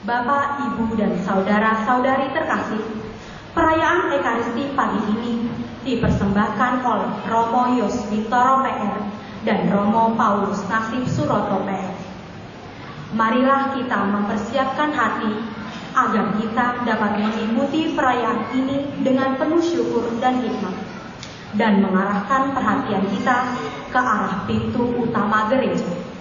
Bapak, Ibu, dan saudara-saudari terkasih, perayaan Ekaristi pagi ini dipersembahkan oleh Romo Yos Bintoro PR dan Romo Paulus Nasib Suroto PR. Marilah kita mempersiapkan hati agar kita dapat mengikuti perayaan ini dengan penuh syukur dan hikmat, dan mengarahkan perhatian kita ke arah pintu utama gereja.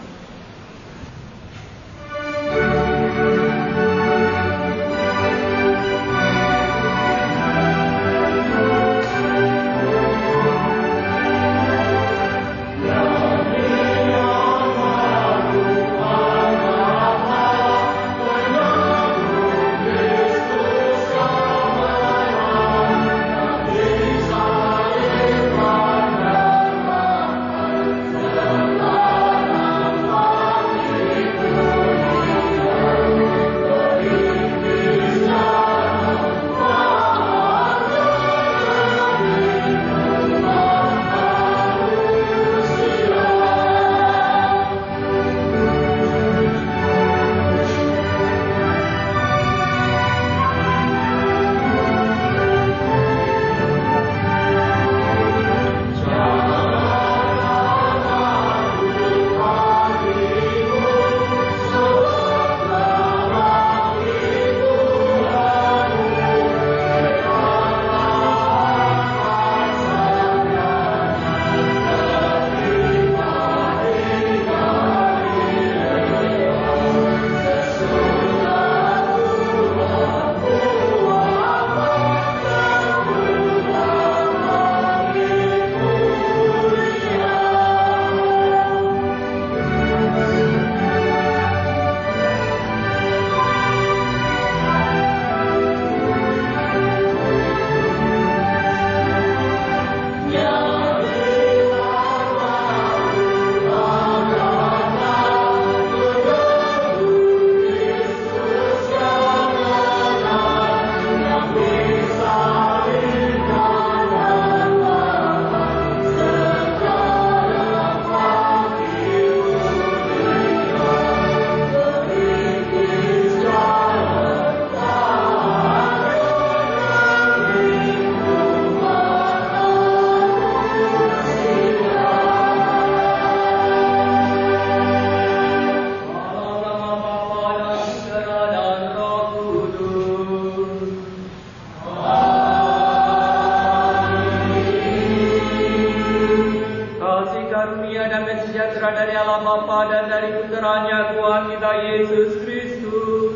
Dari Allah Bapa dan dari Putranya Tuhan kita Yesus Kristus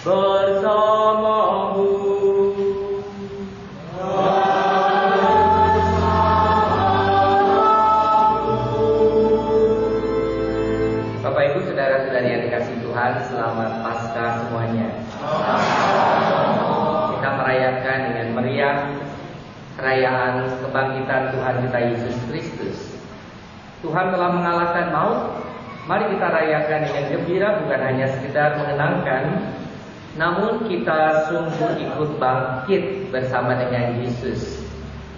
bersamamu. Bapak Ibu saudara-saudari yang dikasihi Tuhan, selamat Paskah semuanya. Kita merayakan dengan meriah perayaan kebangkitan Tuhan kita Yesus Kristus. Tuhan telah mengalahkan maut. Mari kita rayakan dengan gembira, bukan hanya sekedar mengenangkan, namun kita sungguh ikut bangkit bersama dengan Yesus.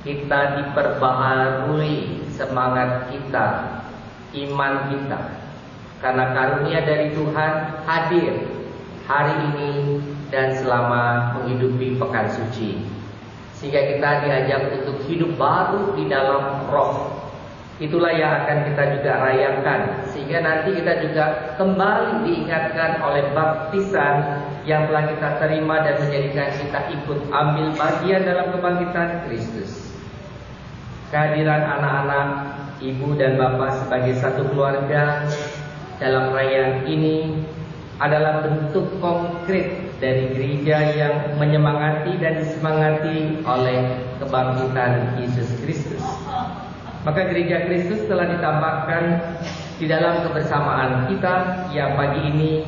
Kita diperbaharui semangat kita, iman kita, karena karunia dari Tuhan hadir hari ini dan selama menghidupi pekan suci, sehingga kita diajak untuk hidup baru di dalam roh. Itulah yang akan kita juga rayakan, sehingga nanti kita juga kembali diingatkan oleh baptisan yang telah kita terima dan menjadikan kita ikut ambil bagian dalam kebangkitan Kristus. Kehadiran anak-anak, ibu dan bapak sebagai satu keluarga dalam perayaan ini adalah bentuk konkret dari gereja yang menyemangati dan disemangati oleh kebangkitan Yesus Kristus. Maka gereja Kristus telah ditambahkan di dalam kebersamaan kita yang pagi ini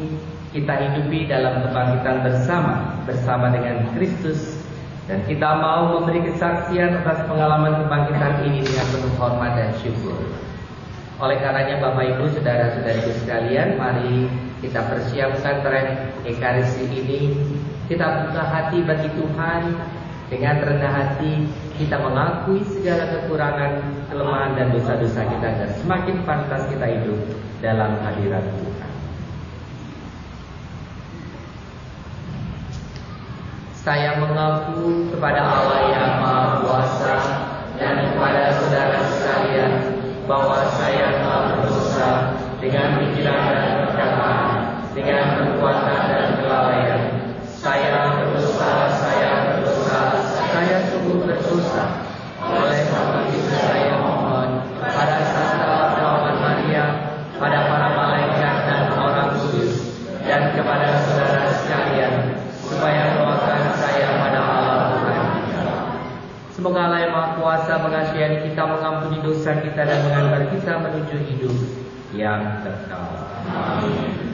kita hidupi dalam kebangkitan bersama dengan Kristus, dan kita mau memberi kesaksian atas pengalaman kebangkitan ini dengan penuh hormat dan syukur. Oleh karenanya Bapak Ibu saudara-saudariku sekalian, mari kita persiapkan perayaan Ekaristi ini. Kita buka hati bagi Tuhan. Dengan rendah hati kita mengakui segala kekurangan, kelemahan dan dosa-dosa kita, dan semakin pantas kita hidup dalam hadirat Tuhan. Saya mengaku kepada Allah yang Maha Kuasa dan kepada saudara sekalian bahwa saya telah berdosa dengan pikiran dan perkataan, dengan perbuatan dan kelalaian. Saya berdosa, saya sungguh berdosa. Oleh sebab itu saya mohon pada Santa Perawan Maria, pada para malaikat dan orang kudus, dan kepada saudara sekalian, supaya doakan saya pada Allah Tuhan. Semoga Allah yang Maha Kuasa mengasihi kita, mengampuni dosa kita, dan mengantar kita menuju hidup yang kekal. Amin.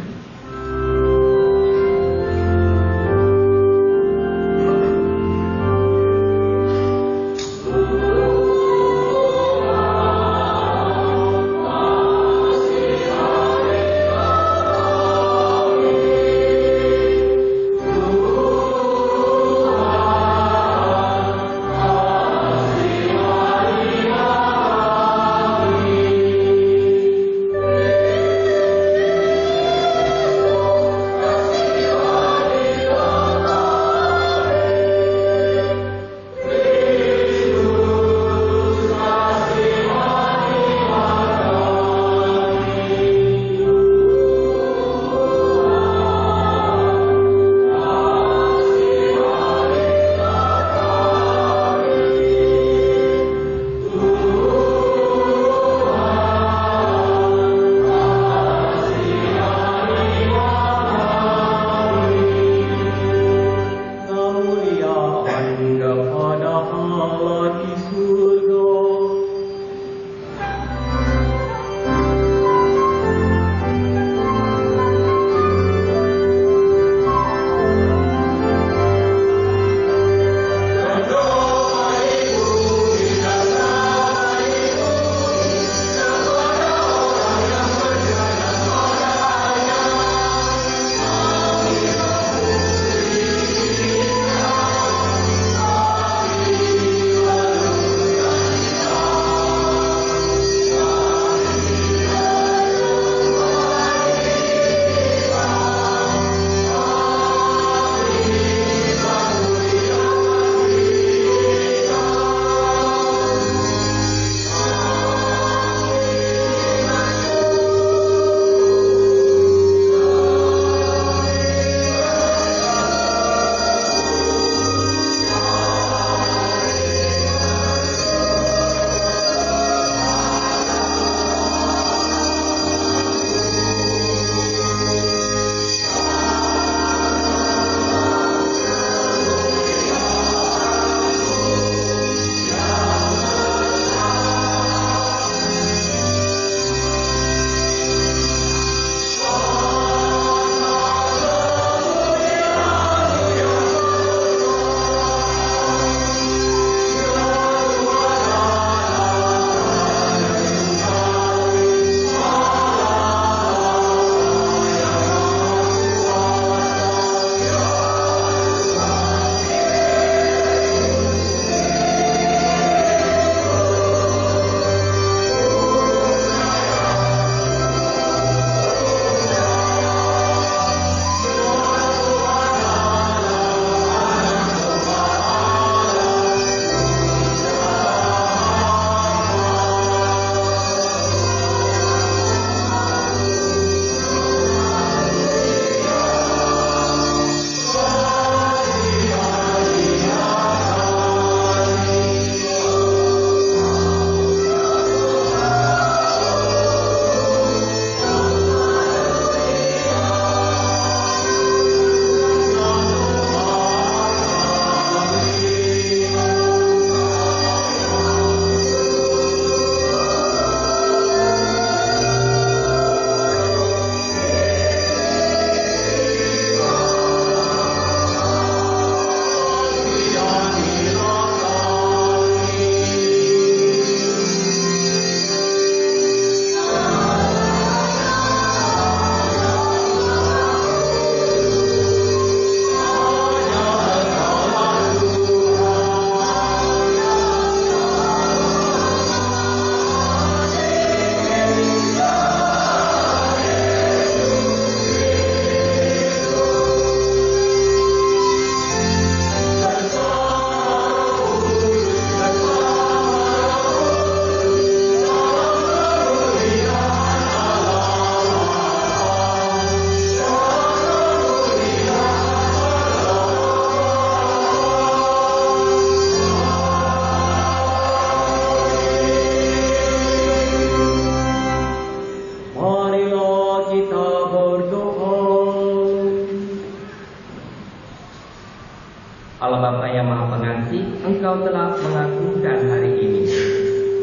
Allah Bapa yang Maha Pengasih, Engkau telah mengagungkan hari ini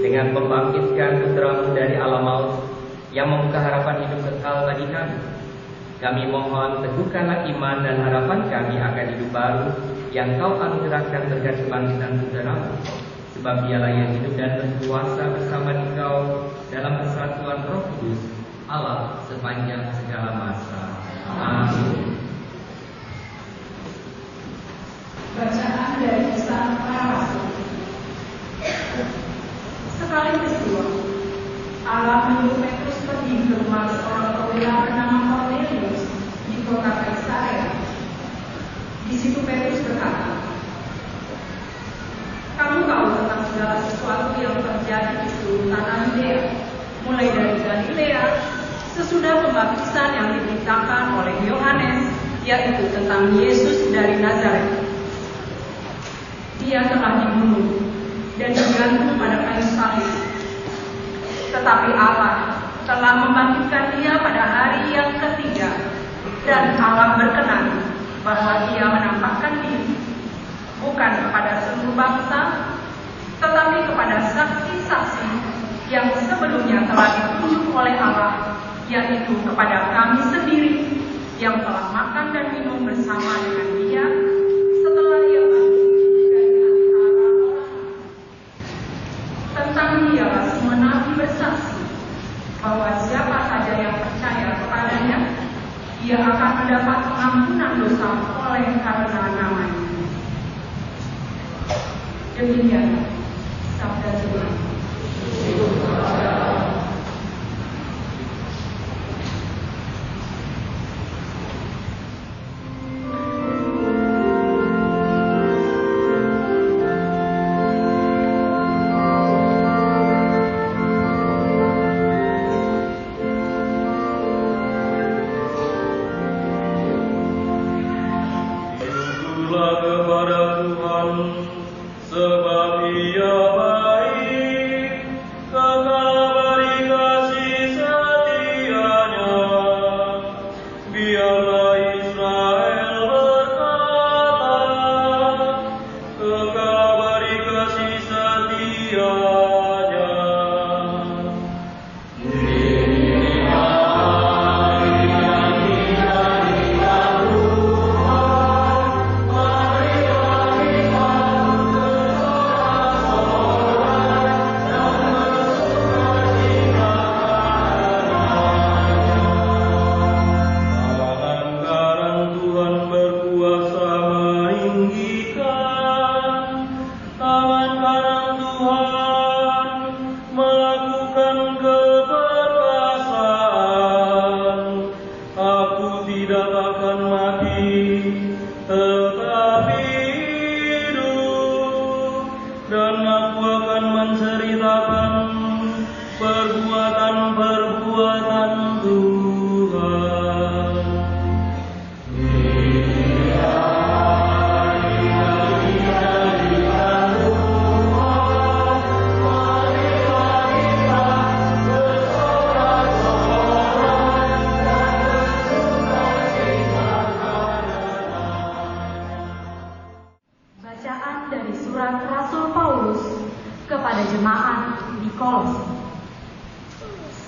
dengan membangkitkan putra-Mu dari alam maut yang membuka harapan hidup kekal bagi kami. Kami mohon teguhkanlah iman dan harapan kami akan hidup baru yang Kau anugerahkan berkat kebangkitan putra-Mu, sebab Dialah yang hidup dan berkuasa bersama Engkau dalam persatuan Roh Kudus Allah sepanjang segala masa. Amin. Bacaan dari Kisah Para Rasul. Sekali peristiwa, Allah menyuruh Petrus pergi ke rumah seorang perwira bernama Cornelius di kota Kaisarea. Di situ Petrus berkata, "Kamu tahu tentang segala sesuatu yang terjadi di seluruh tanah Yudea, mulai dari Galilea sesudah pembaptisan yang diberitakan oleh Yohanes, yaitu tentang Yesus dari Nazaret. Dia telah dibunuh dan digantung pada kayu salib. Tetapi Allah telah membangkitkan Dia pada hari yang ketiga, dan Allah berkenan bahwa Dia menampakkan diri bukan kepada seluruh bangsa, tetapi kepada saksi-saksi yang sebelumnya telah ditunjuk oleh Allah, yaitu kepada kami sendiri yang telah makan dan minum bersama dengan Dia setelah Dia bangkit dari antara orang. Tentang Dialah semua nabi bersaksi bahwa siapa saja yang percaya kepadanya, ia akan mendapat pengampunan dosa oleh karena nama-Nya." Demikian sabda Tuhan.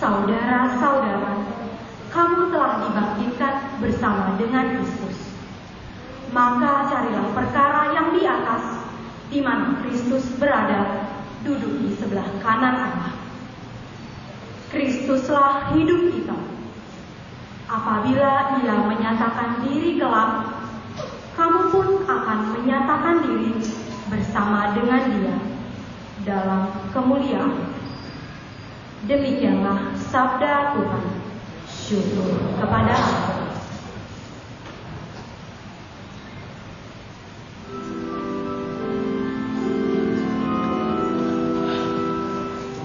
Saudara-saudara, kamu telah dibangkitkan bersama dengan Kristus. Maka carilah perkara yang di atas, di mana Kristus berada, duduk di sebelah kanan Allah. Kristuslah hidup kita. Apabila Ia menyatakan diri gelap, kamu pun akan menyatakan diri bersama dengan Dia dalam kemuliaan. Demikianlah sabda Tuhan. Syukur kepada Allah.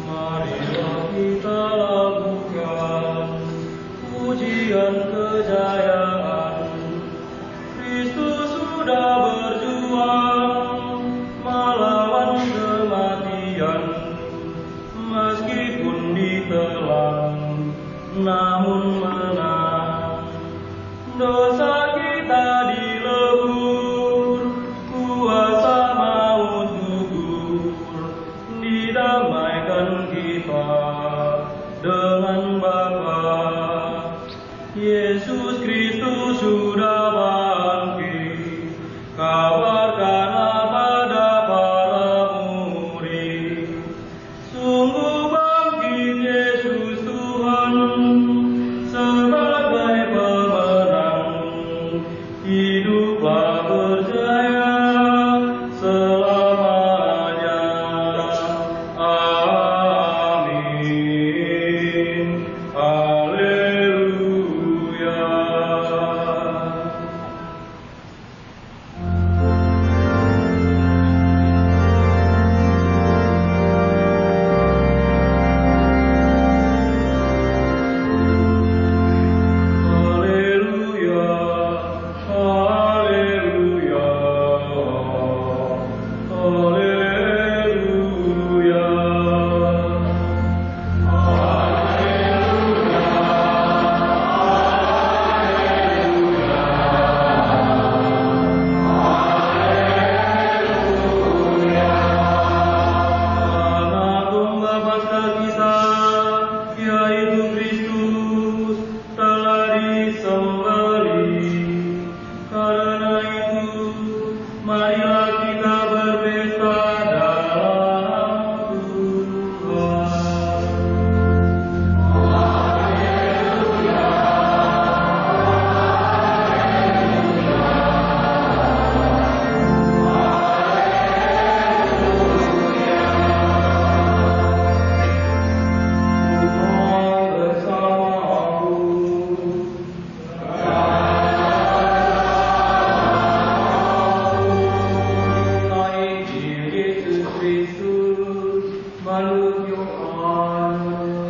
Marilah kita lakukan pujian kejayaan. Kristus sudah berjuang melawan kematian, meskipun ditelan namun menang. hiduplah berjaya selamanya. Amin. Haleluya. Haleluya. Haleluya. Anak domba Paskah kita, yaitu Kristus, telah disembelih. Karena itu, marilah kita berpesta dalam Tuhan. Tuhan bersamamu. Injil Yesus Kristus menurut Yohanes.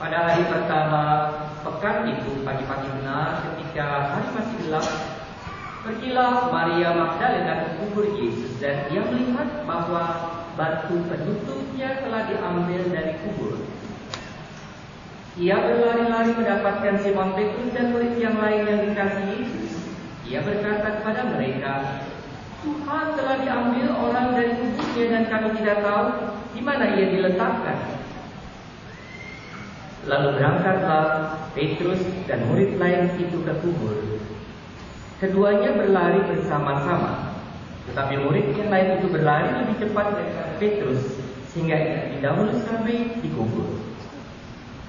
Pada hari pertama pekan itu, pagi-pagi benar ketika hari masih gelap, pergilah Maria Magdalena ke kubur Yesus dan ia melihat bahwa batu penutupnya telah diambil dari kubur. Ia berlari-lari mendapatkan Simon Petrus dan murid yang lain yang dikasihi Yesus. Ia berkata kepada mereka, "Tuhan telah diambil orang dari kuburnya dan kami tidak tahu di mana ia diletakkan." Lalu berangkatlah Petrus dan murid lain itu ke kubur. Keduanya berlari bersama-sama, tetapi murid yang lain itu berlari lebih cepat daripada Petrus, sehingga ia dahulu sampai di kubur.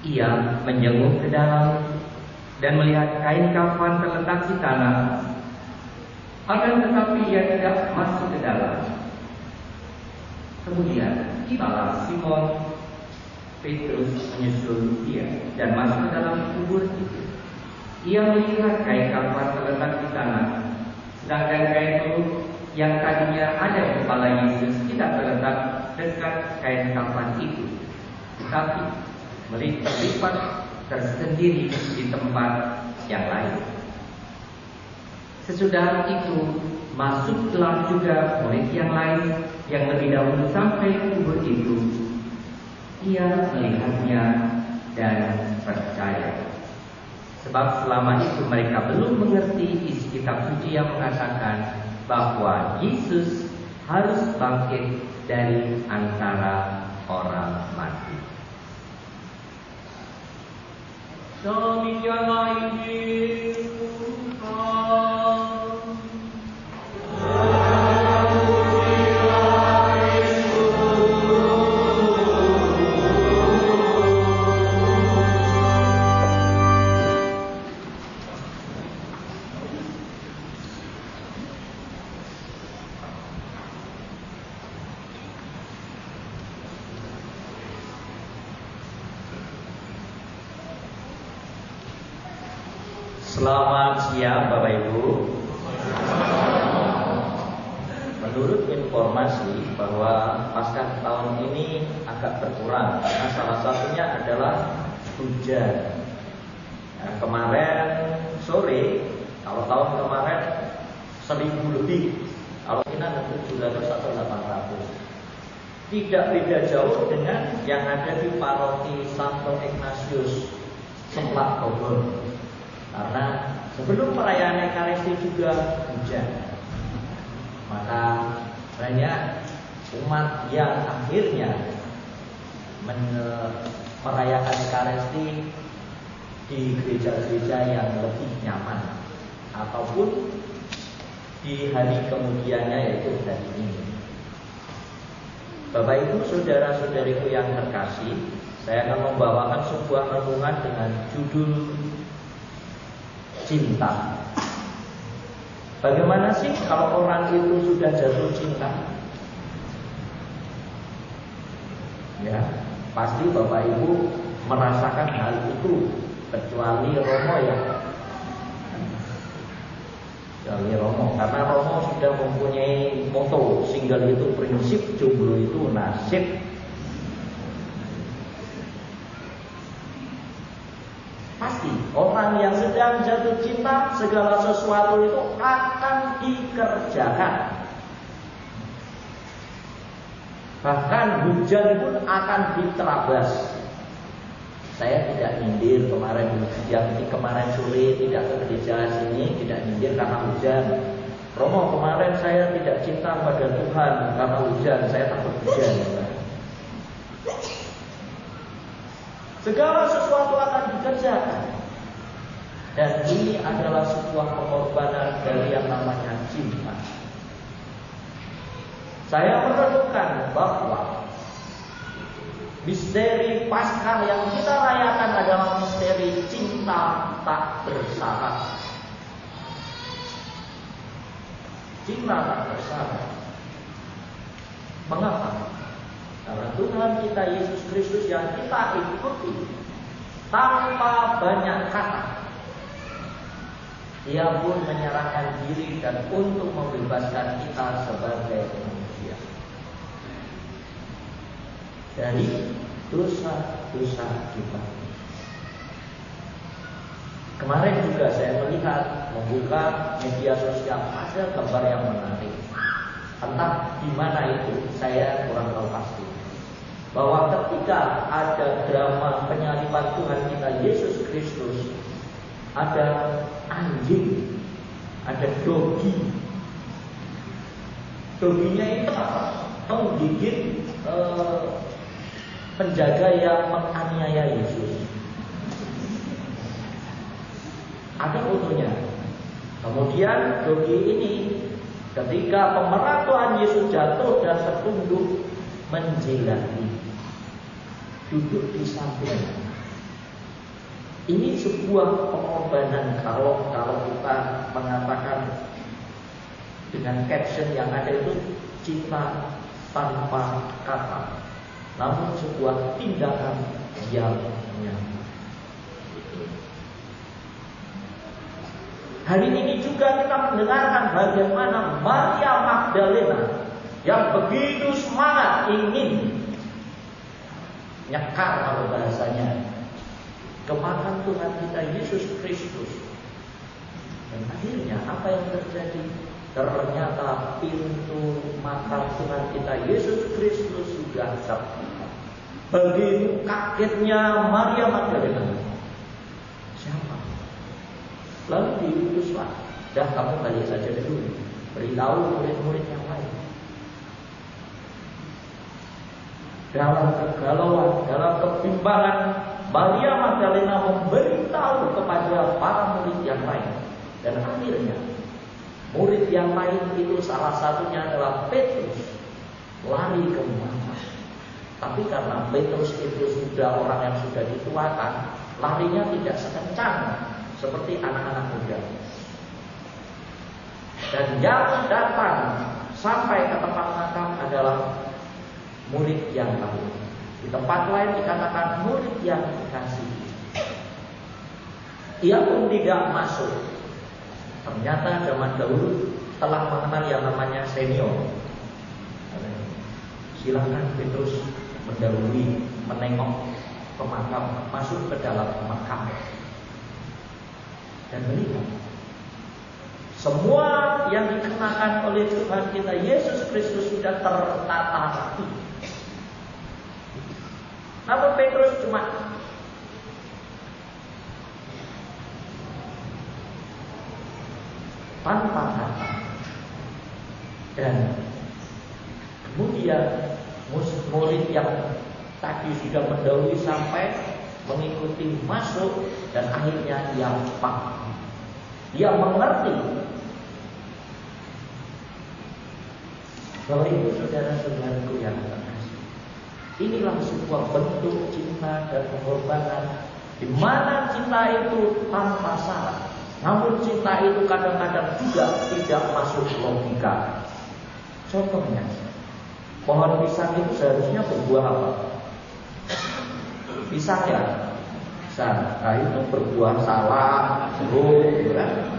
Ia menjenguk ke dalam dan melihat kain kafan terletak di tanah. Akan tetapi ia tidak masuk ke dalam. Kemudian tibalah Simon Petrus menyusul dia dan masuk ke dalam kubur itu. Ia melihat kain kafan terletak di tanah, sedangkan kain peluk yang tadinya ada di kepala Yesus tidak terletak dekat kain kafan itu, tetapi terlipat tersendiri di tempat yang lain. Sesudah itu masuklah juga murid yang lain yang lebih dahulu sampai kubur itu. Ia melihatnya dan percaya. Sebab selama itu mereka belum mengerti isi kitab suci yang mengatakan bahwa Yesus harus bangkit dari antara orang mati. Demikianlah Injil Tuhan. Selamat siang Bapak Ibu. Menurut informasi bahwa Paskah tahun ini agak berkurang karena salah satunya adalah hujan. Nah, kemarin sore, kalau tahun kemarin 1000 lebih, kalau ini 700 atau 800. Tidak beda jauh dengan yang ada di paroki Santo Ignatius Semplak Bogor. Karena sebelum perayaan Ekaristi juga hujan, maka banyak umat yang akhirnya merayakan Ekaristi di gereja-gereja yang lebih maupun di hari kemudiannya, yaitu hari ini. Bapak Ibu, saudara-saudariku yang terkasih, saya akan membawakan sebuah renungan dengan judul cinta. Bagaimana sih kalau orang itu sudah jatuh cinta? Ya, pasti Bapak Ibu merasakan hal itu, kecuali Romo ya. Kecuali Romo, karena Romo sudah mempunyai moto, single itu prinsip, jomblo itu nasib. Pasti orang yang sedang jatuh cinta, segala sesuatu itu akan dikerjakan. Bahkan hujan pun akan diterabas. Saya tidak nyindir kemarin sore tidak ke gereja sini, tidak nyindir karena hujan. Romo, kemarin saya tidak cinta pada Tuhan karena hujan, saya takut hujan. Segala sesuatu akan dikerjakan. Dan ini adalah sebuah pengorbanan dari yang namanya cinta. Saya merenungkan bahwa misteri Paskah yang kita rayakan adalah misteri cinta tak bersyarat. Cinta tak bersyarat. Mengapa? Karena Tuhan kita Yesus Kristus yang kita ikuti tanpa banyak kata, Dia pun menyerahkan diri dan untuk membebaskan kita sebagai manusia dari dosa-dosa kita. Kemarin juga saya melihat, membuka media sosial, ada gambar yang menarik. Entah di mana itu, saya kurang tahu pasti. Bahwa ketika ada drama penyaliban Tuhan kita Yesus Kristus, ada anjing, ada dogi. Doginya itu apa? Menggigit penjaga yang menganiaya Yesus. Ada fotonya. Kemudian dogi ini ketika pemeran Tuhan Yesus jatuh dan tertunduk menjilati, duduk di samping. Ini sebuah pengorbanan kalau kita mengatakan dengan caption yang ada itu cinta tanpa kata, namun sebuah tindakan yang nyata. Hari ini juga kita mendengarkan bagaimana Maria Magdalena yang begitu semangat ingin nyekar kalau bahasanya ke makam Tuhan kita Yesus Kristus. Dan akhirnya apa yang terjadi? Ternyata pintu makam Tuhan kita Yesus Kristus sudah terbuka. Begitu kagetnya Maria Magdalena. Siapa? Lalu diutuslah, dah kamu balik saja dulu, beritahu murid-murid yang lain. Dalam kegalauan, dalam kebimbangan, Maria Magdalena memberitahu kepada para murid yang lain. Dan akhirnya murid yang lain itu salah satunya adalah Petrus, lari ke makam. Tapi karena Petrus itu sudah orang yang sudah dituakan, larinya tidak sekencang seperti anak-anak muda. Dan yang datang sampai ke tempat makam adalah murid yang lain. Di tempat lain dikatakan murid yang dikasihi. Ia pun tidak masuk. Ternyata zaman dahulu telah mengenal yang namanya senior. Silakan Petrus mendahului, menengok ke makam, masuk ke dalam makam dan melihat semua yang dikenakan oleh Tuhan kita Yesus Kristus sudah tertata rapi. Namun Petrus cuma tanpa kata. Dan kemudian murid yang tadi sudah mendahului sampai mengikuti masuk, dan akhirnya dia paham. Dia mengerti Bapak Ibu saudara-saudaraku yang terkasih, inilah sebuah bentuk cinta dan pengorbanan di mana cinta itu tanpa syarat. Namun cinta itu kadang-kadang juga tidak masuk logika. Contohnya, pohon pisang itu seharusnya berbuah apa? Pisang ya? Pisang. Nah itu berbuah salak, jeruk, kan?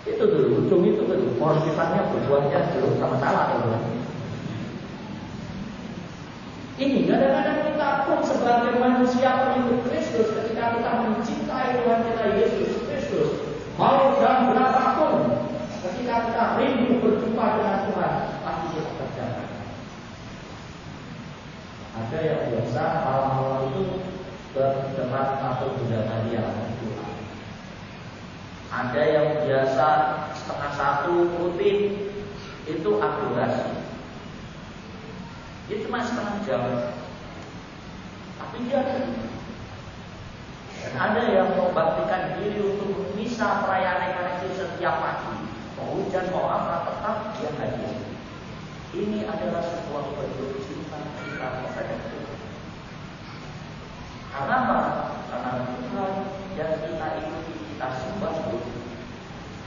Itu tuh, ujung itu tuh, pohon pisangnya berbuahnya jeruk sama salak ya, kan? Ini kadang-kadang kita pun sebagai manusia pengikut Kristus, ketika kita mencintai Tuhan kita Yesus Kristus, mau dalam berapapun, ketika kita rindu berjumpa dengan Tuhan, pasti kita kerjakan. Ada yang biasa malam-malam itu berdebat atau Bunda Maria Tuhan. Ada yang biasa 12:30 rutin itu adorasi. Dia cuma setengah jam, tapi dia ada. Dan ada yang mau baktikan diri untuk misa perayaan Ekaristi setiap pagi. Mau hujan mau apa tetap dia hadir. Ini adalah sebuah bentuk cinta kita kepada Tuhan. Karena apa? Karena Tuhan yang kita ikuti, kita sembah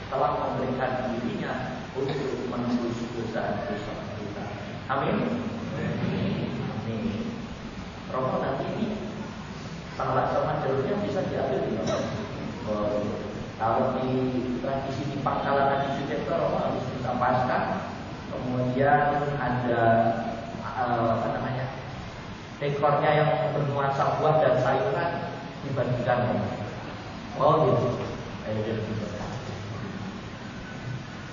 telah memberikan dirinya untuk menembus dosa-dosa kita. Amin. Amin. Romo nanti ini salak sama jeruknya bisa diambil di kalau di tradisi di Pangkalan Haji Sucipto, Romo harus bisa pasca. Kemudian ada dekornya yang bernuansa buah dan sayuran dibagikan. Oh gitu.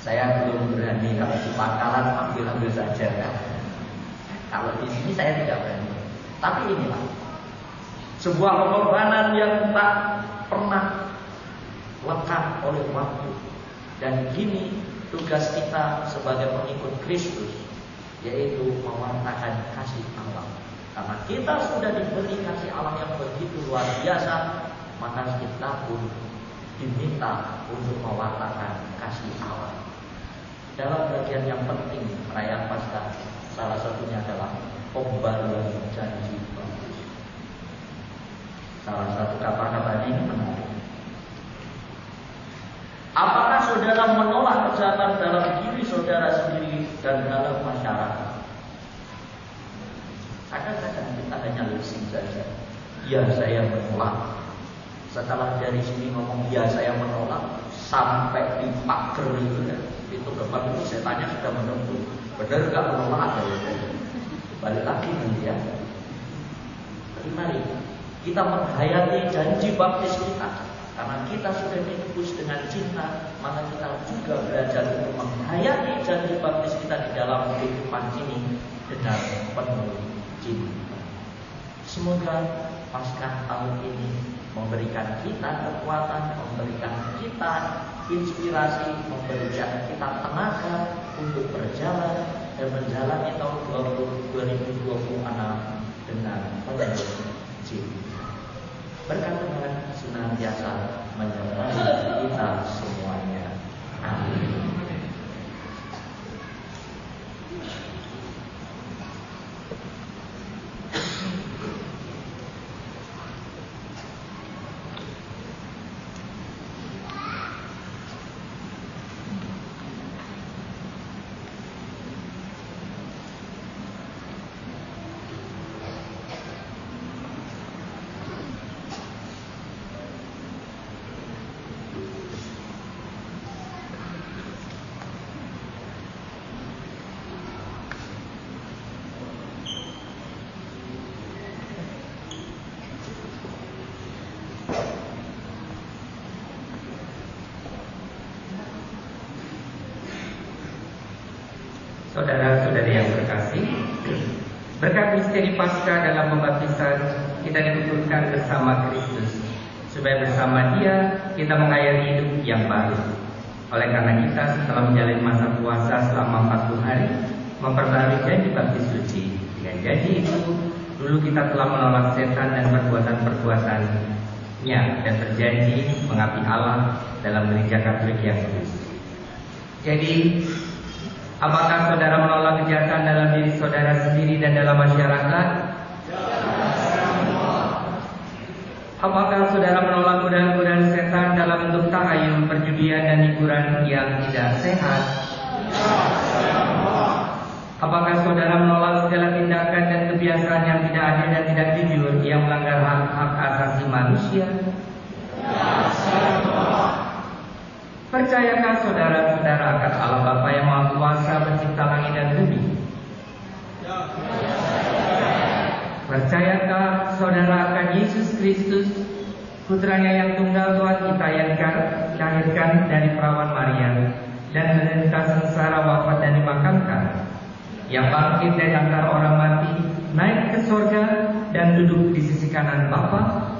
Saya belum berani kalau di Pangkalan ambil saja ya. Kalau di sini saya tidak berani. Tapi inilah sebuah pengorbanan yang tak pernah lekang oleh waktu. Dan gini tugas kita sebagai pengikut Kristus, yaitu mewartakan kasih Allah. Karena kita sudah diberi kasih Allah yang begitu luar biasa, maka kita pun diminta untuk mewartakan kasih Allah. Dalam bagian yang penting perayaan Paskah, salah satunya adalah pembaruan janji baptis. Salah satu kata-katanya ini menarik. Apakah saudara menolak kejahatan dalam diri saudara sendiri dan dalam masyarakat? Kadang-kadang kita hanya leasing saja. Ya saya menolak. Setelah dari sini ngomong ya saya menolak, sampai di pager itu ya. Itu depan itu setannya sudah menunggu. Benar gak menolak? Balik lagi nanti ya. Tapi mari kita menghayati janji baptis kita. Karena kita sudah ditebus dengan cinta, maka kita juga belajar untuk menghayati janji baptis kita di dalam kehidupan ini dengan penuh cinta. Semoga Paskah tahun ini memberikan kita kekuatan, memberikan kita inspirasi, memberikan kita tenaga untuk berjalan dan menjalani tahun 2026 dengan penuh cinta. Berkat Tuhan senantiasa menyertai kita semuanya. Amin. Saudara-saudari yang terkasih, berkat misteri Paskah dalam pembaptisan, kita dituntutkan bersama Kristus, supaya bersama Dia kita mengakhiri hidup yang baru. Oleh karena kita setelah menjalani masa puasa selama 40 hari, memperbarui janji baptis suci. Dengan janji itu, dulu kita telah menolak setan dan perbuatan-perbuatannya dan berjanji mengabdi Allah dalam gereja Katolik yang kudus. Jadi, apakah saudara menolak kejahatan dalam diri saudara sendiri dan dalam masyarakat? Apakah saudara menolak godaan-godaan setan dalam bentuk tahayul, perjudian, dan hiburan yang tidak sehat? Apakah saudara menolak segala tindakan dan kebiasaan yang tidak adil dan tidak jujur yang melanggar hak-hak asasi manusia? Percayakah saudara-saudara akan Allah Bapa yang Maha Kuasa, pencipta langit dan bumi? Percayakah saudara akan Yesus Kristus, putranya yang tunggal Tuhan kita yang dilahirkan dari perawan Maria dan menderita sengsara, wafat dan dimakamkan, yang bangkit dari antara orang mati, naik ke surga dan duduk di sisi kanan Bapa?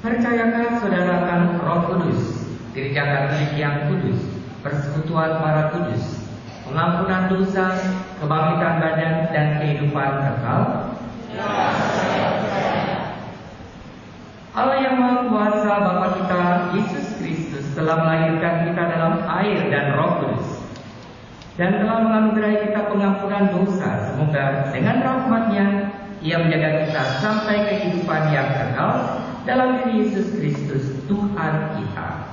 Percayakah saudara akan Roh Kudus, Gereja Katolik yang kudus, persekutuan para kudus, pengampunan dosa, kebangkitan badan, dan kehidupan kekal? Allah yang Maha Kuasa, Bapa kita Yesus Kristus, telah melahirkan kita dalam air dan Roh Kudus, dan telah menganugerahi kita pengampunan dosa. Semoga dengan rahmat-Nya Ia menjaga kita sampai kehidupan yang kekal dalam diri Yesus Kristus Tuhan kita.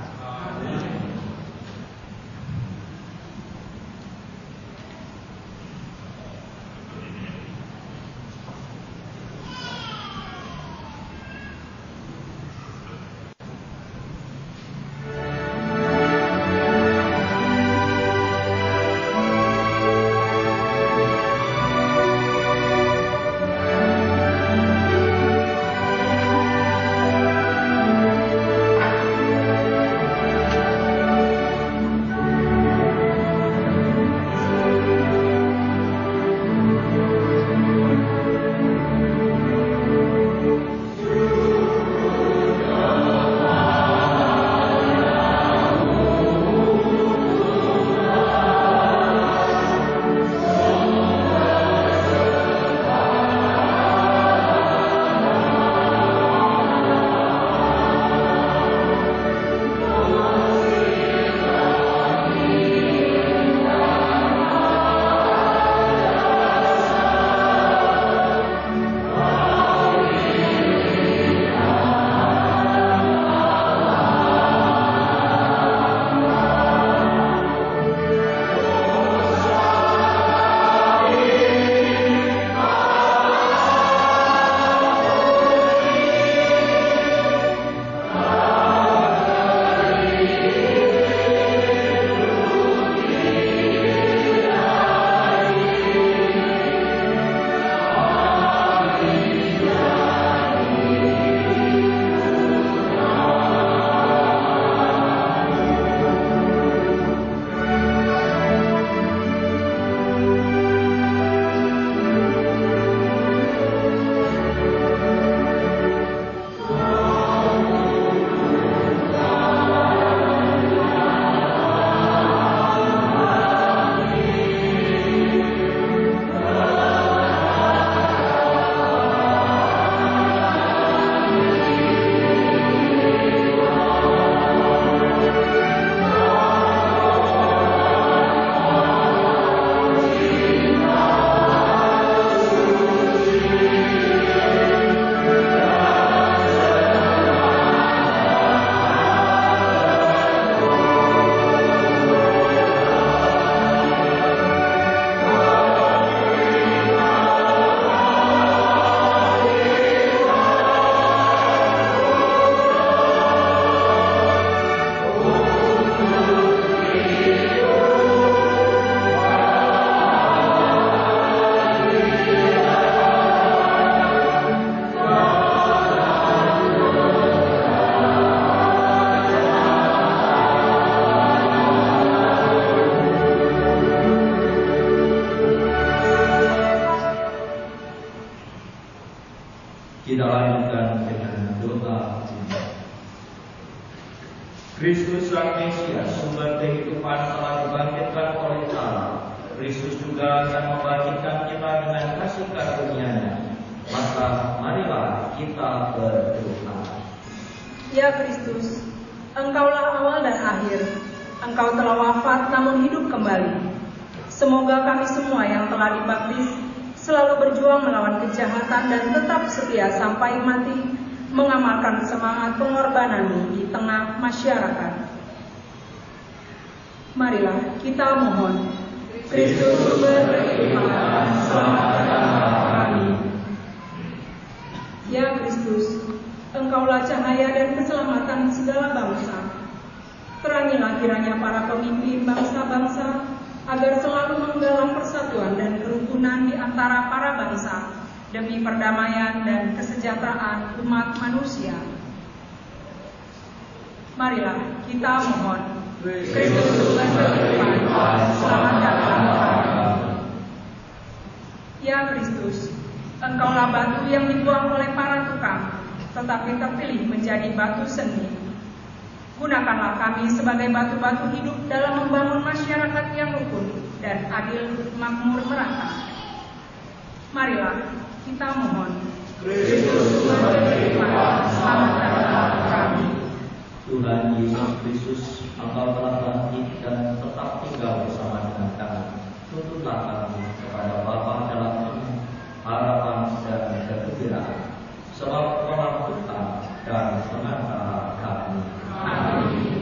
Kita lanjutkan dengan doa. Kristus Sang Mesias, sumber kehidupan, telah dibangkitkan oleh Allah. Kristus juga akan membangkitkan kita dengan kasih karunia-Nya. Maka marilah kita berdoa. Ya Kristus, Engkaulah awal dan akhir. Engkau telah wafat namun hidup kembali. Semoga kami semua yang telah dibaptis selalu berjuang melawan kejahatan dan tetap setia sampai mati, mengamalkan semangat pengorbanan di tengah masyarakat. Marilah kita mohon. Kristus berfirman, selamatkanlah kami. Ya Kristus, Engkaulah cahaya dan keselamatan segala bangsa. Terangilah kiranya para pemimpin bangsa-bangsa agar selalu menggalang persatuan dan kerukunan di antara para bangsa demi perdamaian dan kesejahteraan umat manusia. Marilah kita mohon. Kristus berfirman, selamatkanlah kami. Ya Kristus, Engkaulah batu yang dibuang oleh para tukang, tetapi terpilih menjadi batu seni. Gunakanlah kami sebagai batu-batu hidup dalam membangun masyarakat yang rukun dan adil makmur merata. Marilah kita mohon. Kristus berfirman, selamatkanlah kami. Tuhan Yesus Kristus, Engkau telah bangkit dan tetap tinggal bersama dengan kami. Tuntunlah kami kepada Bapa dalam Tuhan, harapan dan kegembiraan, sebab Engkaulah Tuhan dan pengantar kami. Amin.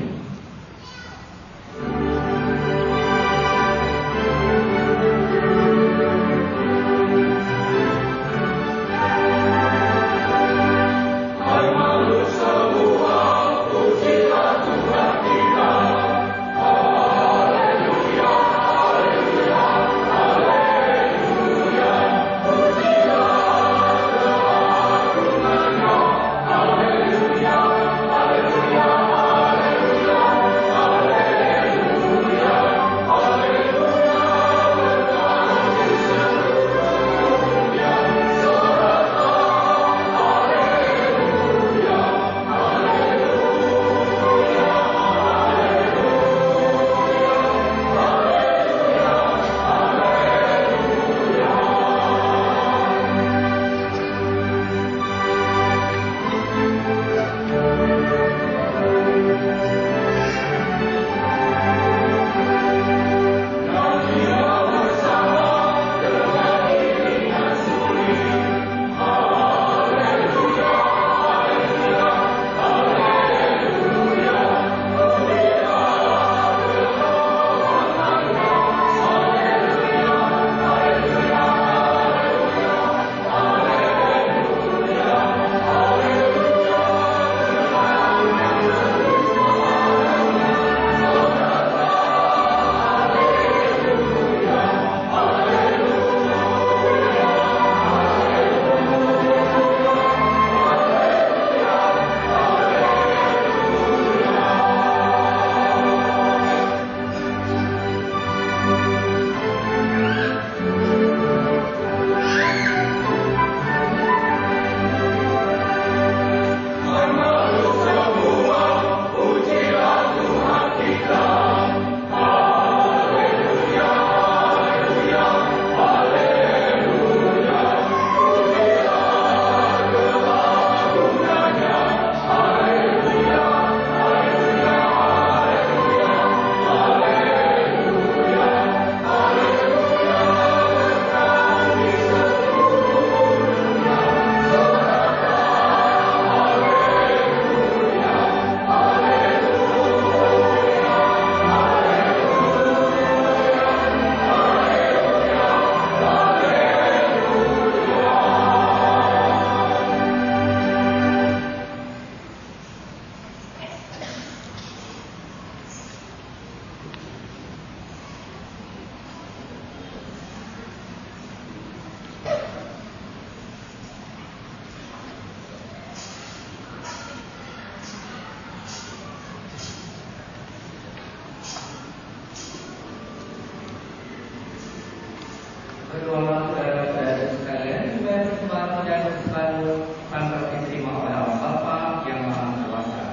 Kedua saudara-saudara sekalian, juga kesempatan dan kesempatan tanpa diterima oleh Allah Bapa yang Maha Kuasa.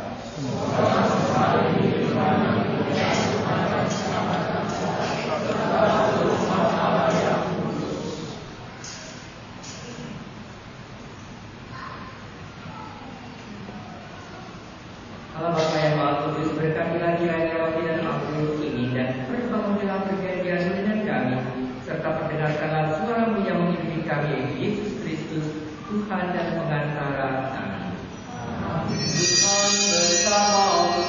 Allah Bapa yang Maha Kudus, Berkatilah kiranya roti dan makhluk ini dan perbangunlah perjanjian dengan kami, serta perdengarkanlah suara-Mu yang mengiringi kami, Yesus Kristus, Tuhan dan pengantara kami. Tuhan bersamamu.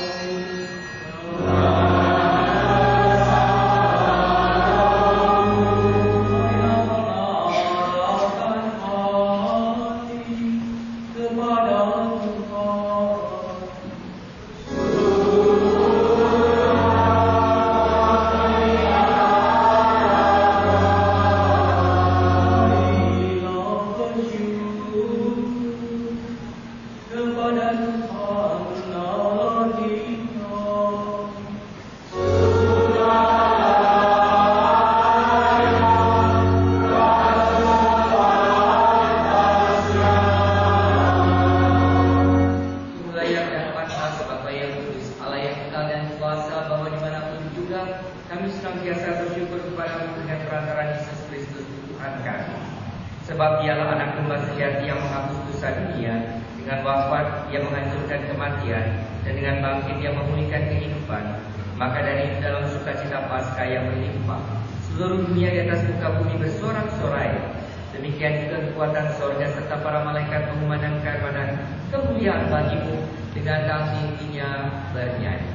Sebab dialah anak domba sejati yang menghapus dosa dunia. Dengan wafat Dia menghancurkan kematian, dan dengan bangkit Dia memulihkan kehidupan. Maka dari dalam sukacita Paskah yang berlimpah, seluruh dunia di atas muka bumi bersorak-sorai. Demikian juga kekuatan sorga serta para malaikat mengumandangkan kemuliaan bagi-Mu dengan tingginya bernyanyi.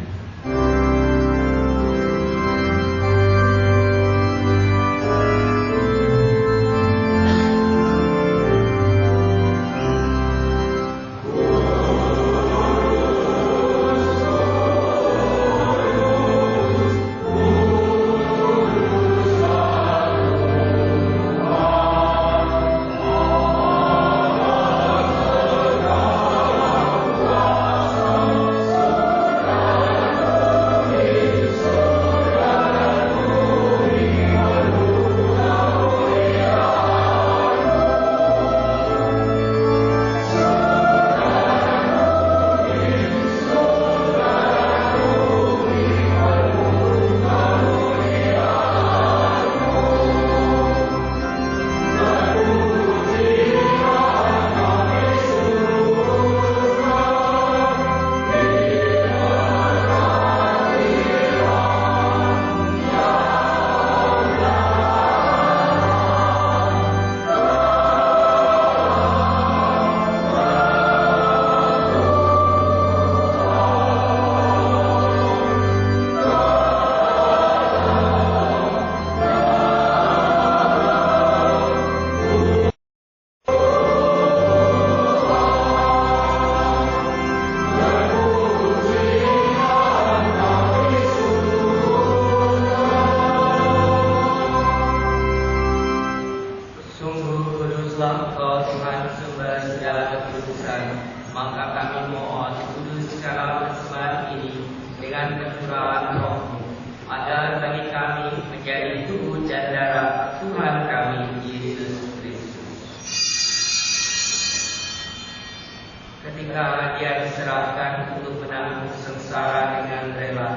Ketika Dia diserahkan untuk menanggung sengsara dengan rela,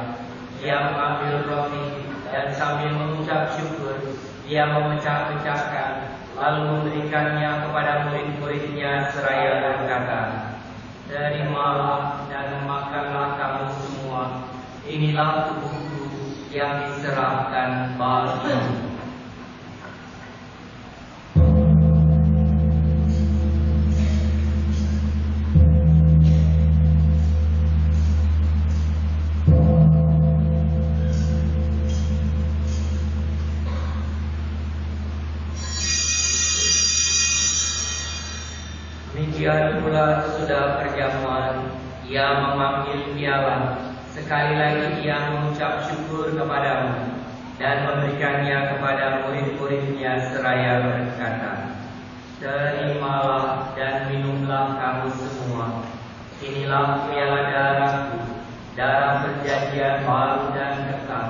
Dia mengambil roti dan sambil mengucap syukur, Dia memecah-pecahkan, lalu memberikannya kepada murid-murid-Nya seraya berkata, "Terimalah dan makanlah kamu semua, inilah tubuhku yang diserahkan bagimu." Demikian pula sudah perjamuan, Ia mengambil piala, sekali lagi Ia mengucap syukur kepadamu dan memberikannya kepada murid-murid-Nya seraya berkata, "Terimalah dan minumlah kamu semua, inilah piala darahku, darah perjanjian baru dan kekal,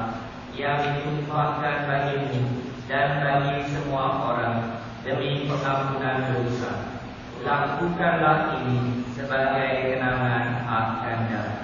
yang ditumpahkan bagimu dan bagi semua orang demi pengampunan dosa. Lakukanlah ini sebagai kenangan akan darah."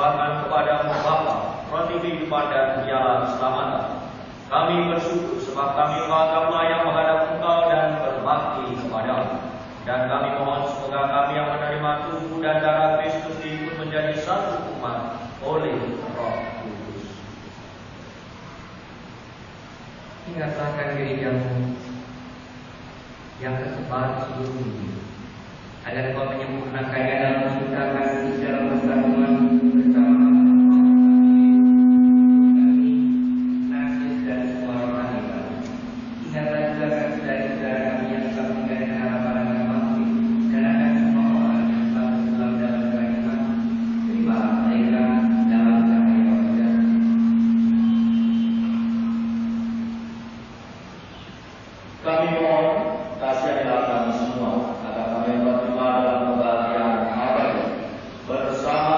persembahkan kepadamu Bapa, roti kehidupan dan piala keselamatan. Kami bersyukur sebab kami menganggap layak menghadap Engkau dan berbakti kepadamu. Dan kami mohon semoga kami yang menerima tubuh dan darah Kristus diikut menjadi satu umat oleh Roh Kudus. Ingatlah gerejamu yang tersebar seluruh dunia, agar Kau menyempurnakannya dalam suka kasih dalam persatuan bersama kami, Narsis dan semua orang Islam. Ingatlah juga kasih dari saudara kami yang telah meninggalkan harapan akan bangkit, dan akan semua orang yang telah berselam dalam keimanan. Terimalah mereka dalam cahaya wajah. Kami mohon kasihanilah kami semua agar kami berterima dalam kebahagiaan abadi bersama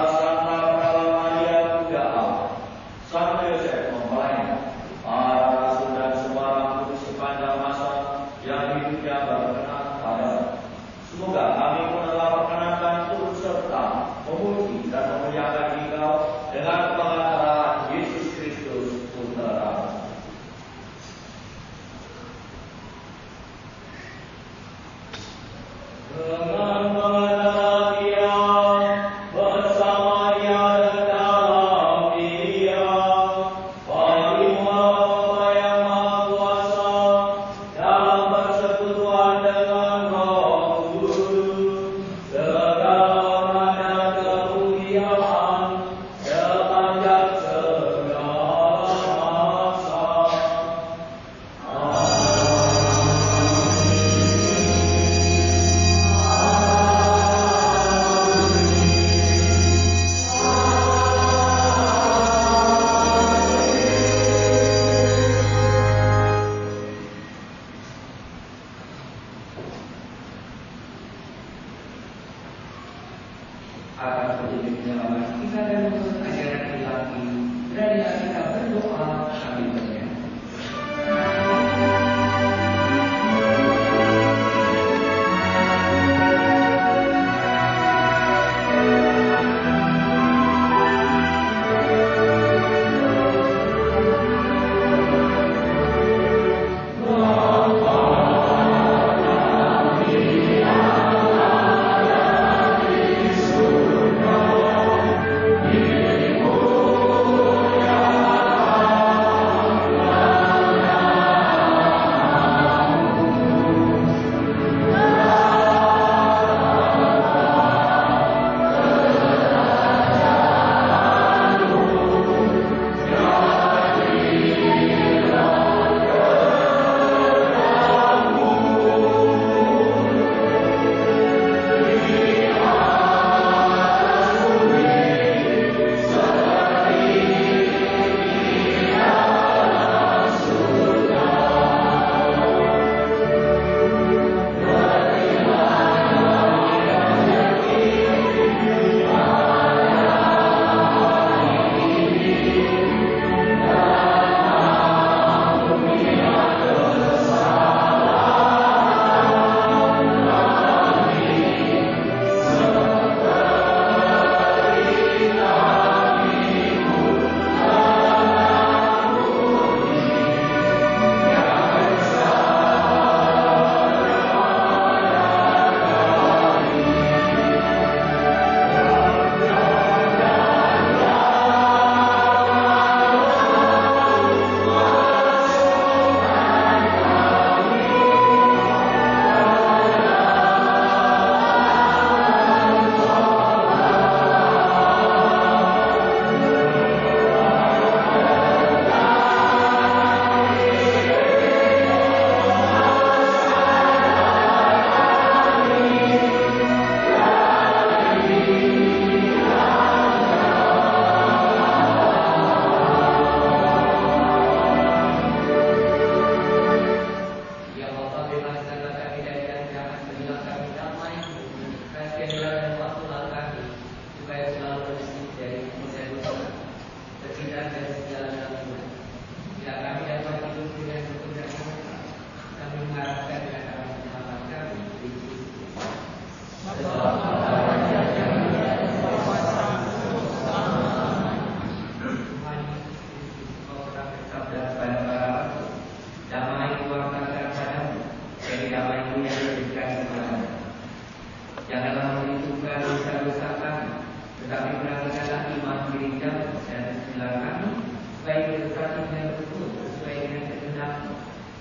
bidang dan sembilan kami, supaya berkati-Nya betul sesuai dengan kehendak-Mu,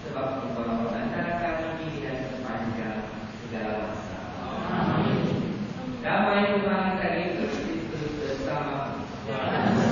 sebab Engkau antara kami dan sepanjang segala masa. Amin. Damai Tuhan kita Yesus Kristus bersama. Amin.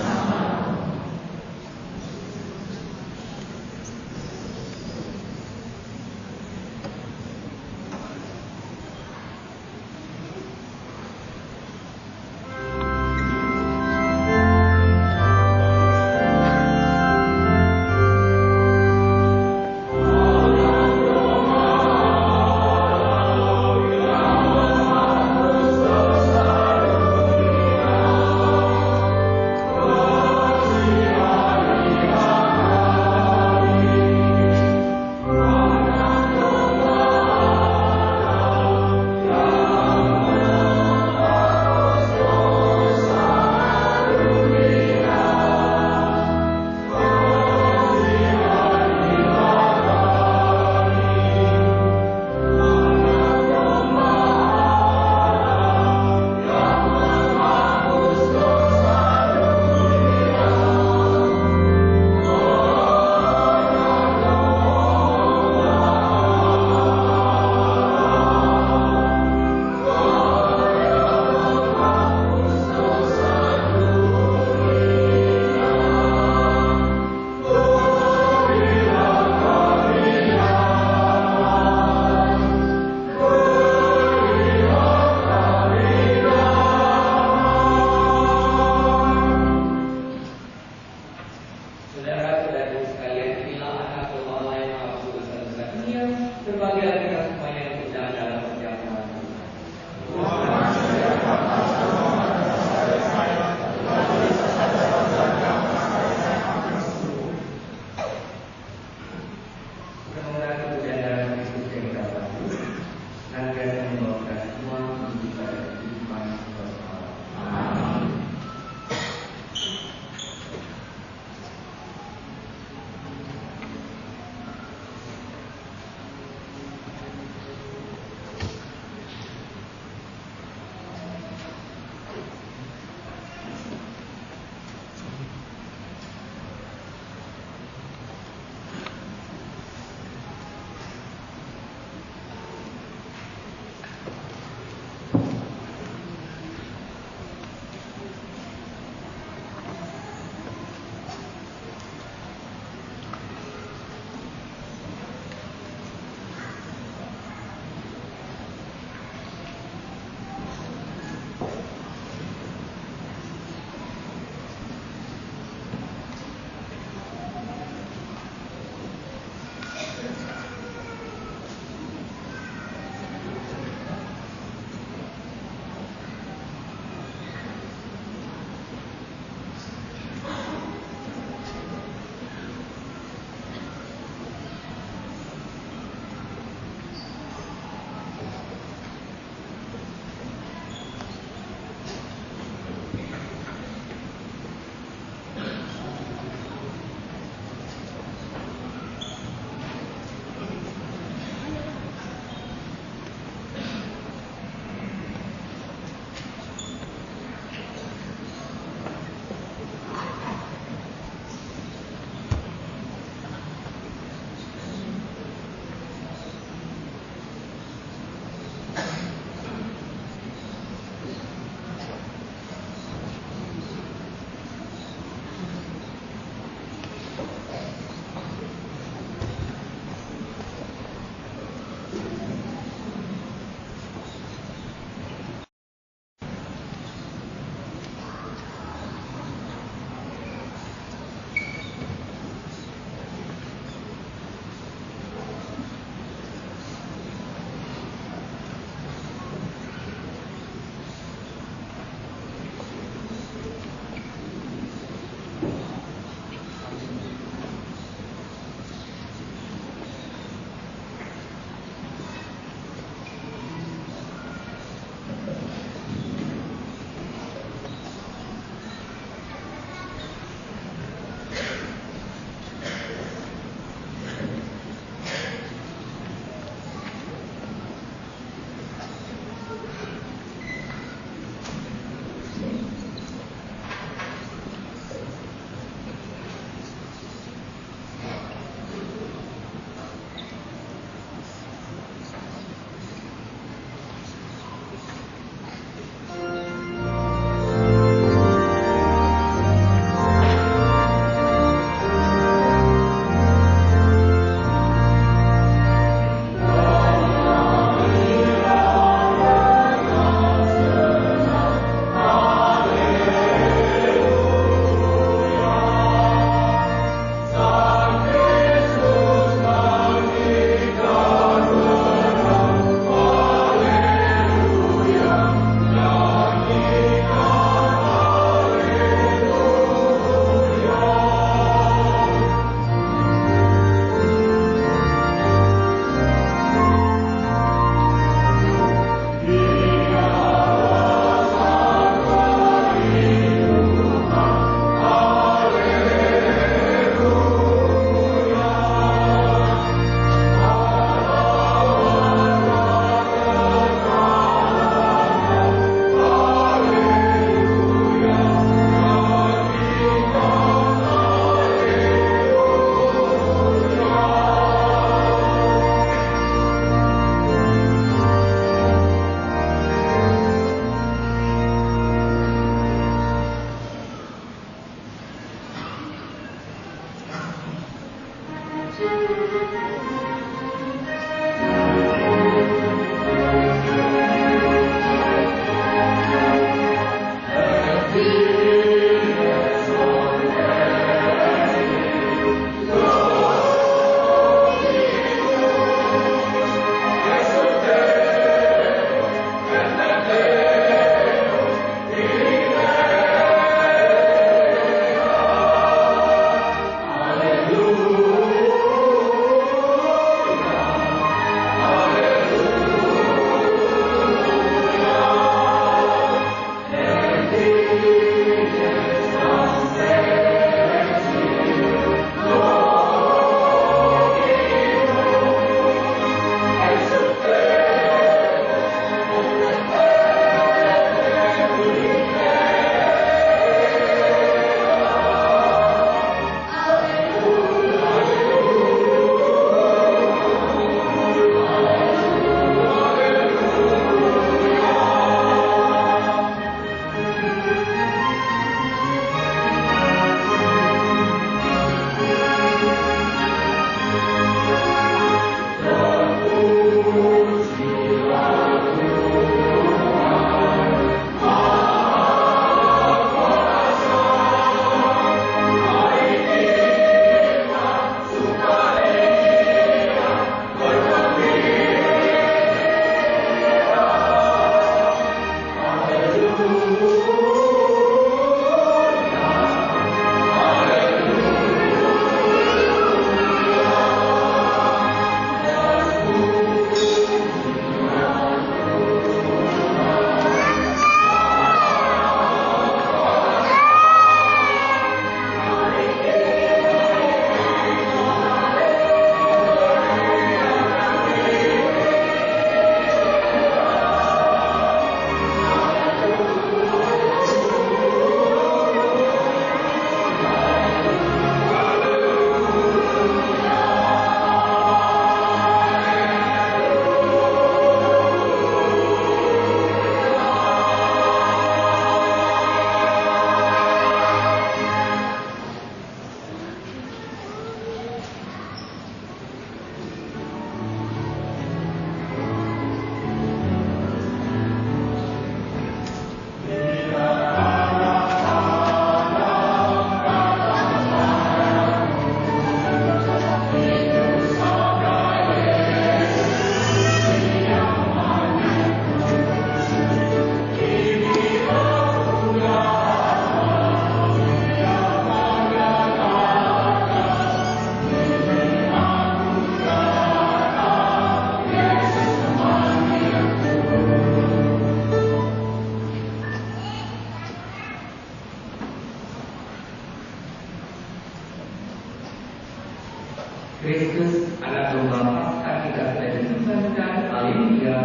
Kristus anak domba Paskah kita sudah disembahkan. Haleluya.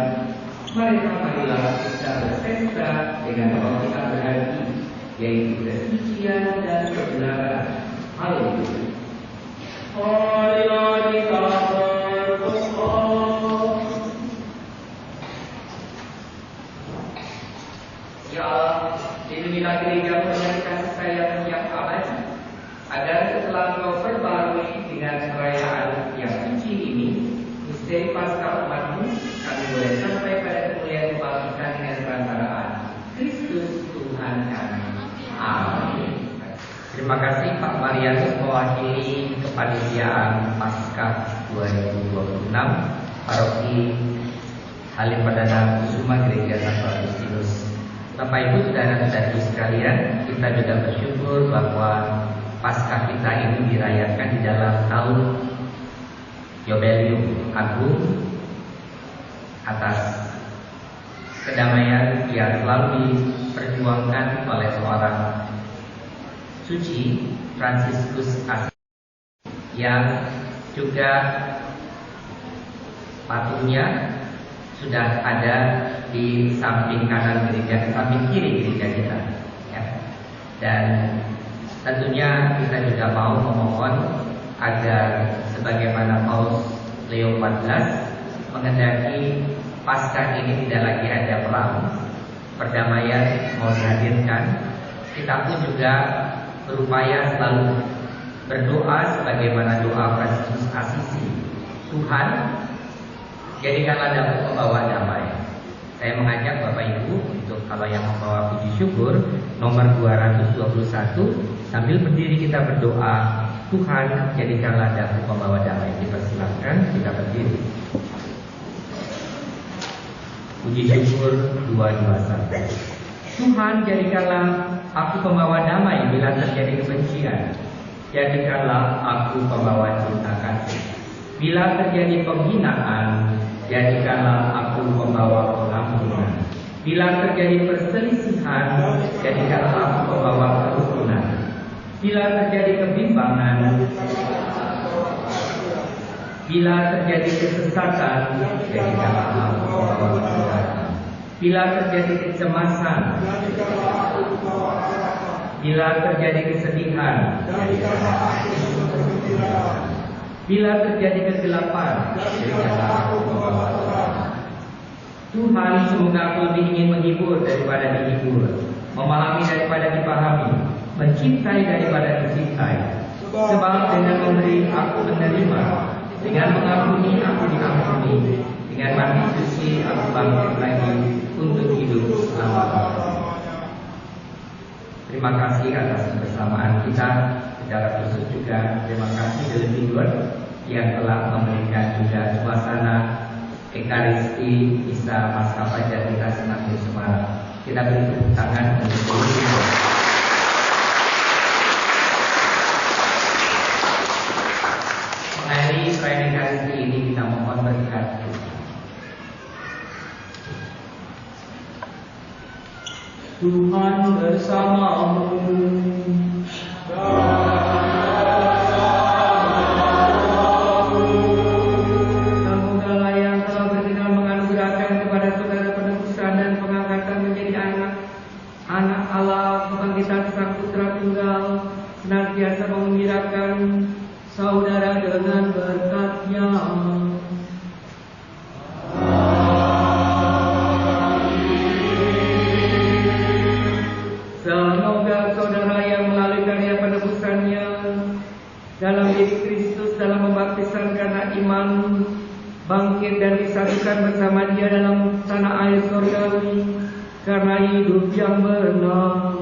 Mereka marilah kita berpesta dengan apa kita berarti, yaitu kesucian dan kebenaran. Haleluya. Marilah kita berdoa. Ya Allah, lindungilah gereja dengan kasih sayang yang abadi, agar setelah Engkau perbarui dengan perayaan yang suci ini, misteri Paskah umat-Mu, kami boleh sampai pada kemuliaan kebangkitan dengan perantaraan Kristus Tuhan kami. Amin. Terima kasih Pak Marianus mewakili kepanitiaan Paskah 2026 Paroki Halim Perdana Kusuma Gereja Santo Agustinus. Bapak Ibu saudara-saudari sekalian, kita juga bersyukur bahwa Paskah kita ini dirayakan di dalam tahun Yobelium Agung atas kedamaian yang selalu diperjuangkan oleh seorang suci Fransiskus Assis yang juga patungnya sudah ada di samping kanan gereja, di samping kiri gereja kita, ya. Dan tentunya kita juga mau memohon agar sebagaimana Paus Leo XIV mengendaki Paskah ini tidak lagi ada perang, perdamaian mau dihadirkan. Kita pun juga berupaya selalu berdoa sebagaimana doa Fransiskus Assisi. Tuhan, jadikanlah aku pembawa damai. Saya mengajak Bapak Ibu untuk kalau yang membawa puji syukur nomor 221 sambil berdiri kita berdoa, Tuhan jadikanlah aku pembawa damai. Dipersilakan kita berdiri. Puji syukur 221. Tuhan jadikanlah aku pembawa damai bila terjadi kebencian. Jadikanlah aku pembawa cinta kasih. Bila terjadi penghinaan, jadikanlah aku pembawa pengampunan. Bila terjadi perselisihan, jadikanlah aku pembawa kerukunan. Bila terjadi kebimbangan, bila terjadi kesesatan, jadikanlah aku pembawa kebenaran. Bila terjadi kecemasan, bila terjadi kesedihan, jadikanlah aku pembawa. Bila terjadi kegelapan, jadikanlah aku pembawa terang. Tuhan, semoga aku lebih ingin menghibur daripada dihibur, memahami daripada dipahami, mencintai daripada dicintai. Sebab dengan memberi aku menerima, dengan mengampuni aku diampuni, dengan mati suci aku bangkit lagi untuk hidup selama-lamanya. Terima kasih atas kebersamaan kita. Secara khusus juga terima kasih dari Figur yang telah memberikan juga suasana Ekaristi Misa Paskah Fajar kita semakin semarak. Kita beri tepuk tangan untuk Figur. Mengakhiri perayaan Ekaristi ini kita mohon berkat Tuhan bersamamu. Semoga yang telah berkenan menganugerahkan kepada saudara penebusan dan pengangkatan menjadi anak Allah, kebangkitan Sang Putra Tunggal, senantiasa mengembirakan saudara dengan berkat-Nya. Semoga saudara yang melalui karya penebusannya dalam diri Kristus dalam membaptisan karena iman bangkit dan disatukan bersama Dia dalam tanah air surgawi karena hidup yang benar.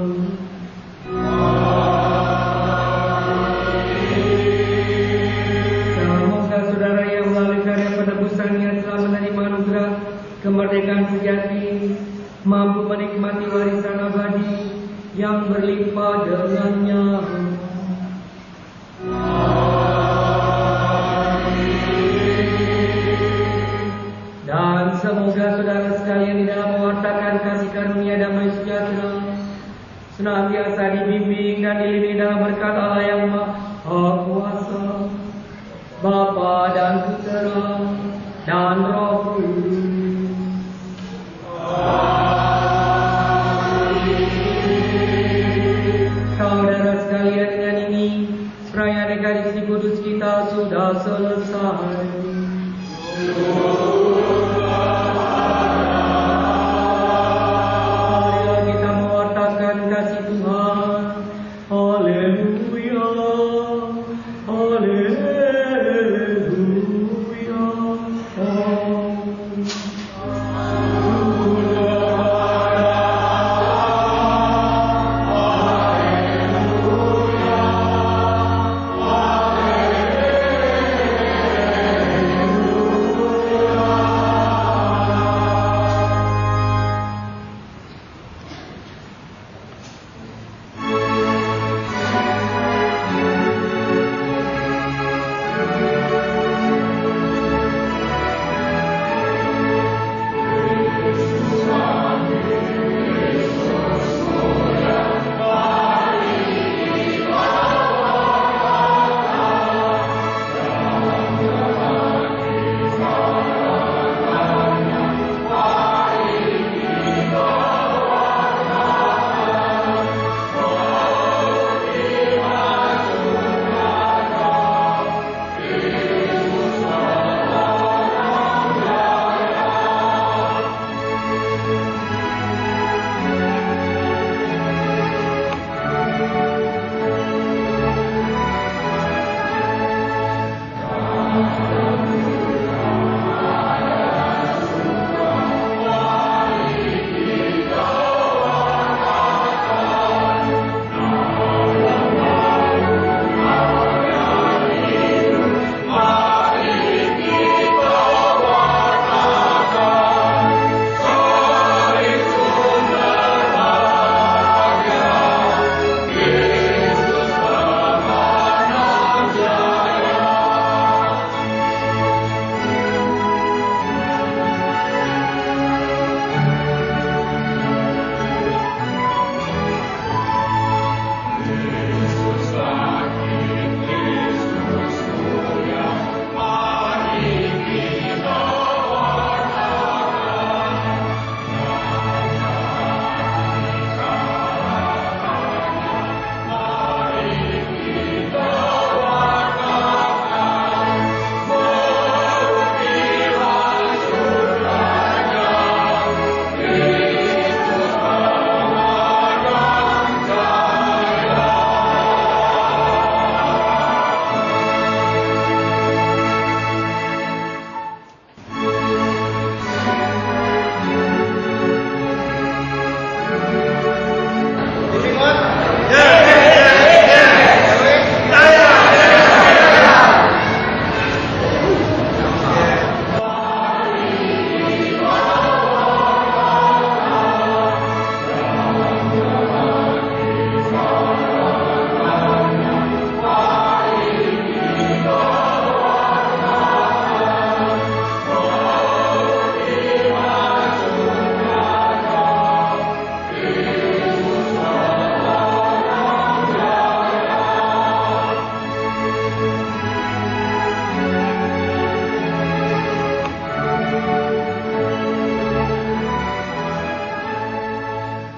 Semoga saudara yang melalui karya penebusannya telah menerima anugerah kemerdekaan sejati, mampu menikmati warisan abadi yang berlimpah dengannya. Dan semoga saudara sekalian di dalam mewartakan kasih karunia damai sejahtera senantiasa dibimbing dan dilindungi dalam berkat Allah yang Maha Kuasa. Bapa dan Putera dan Roh Kudus. Saudara sekalian, dengan ini perayaan Ekaristi Kudus kita sudah selesai.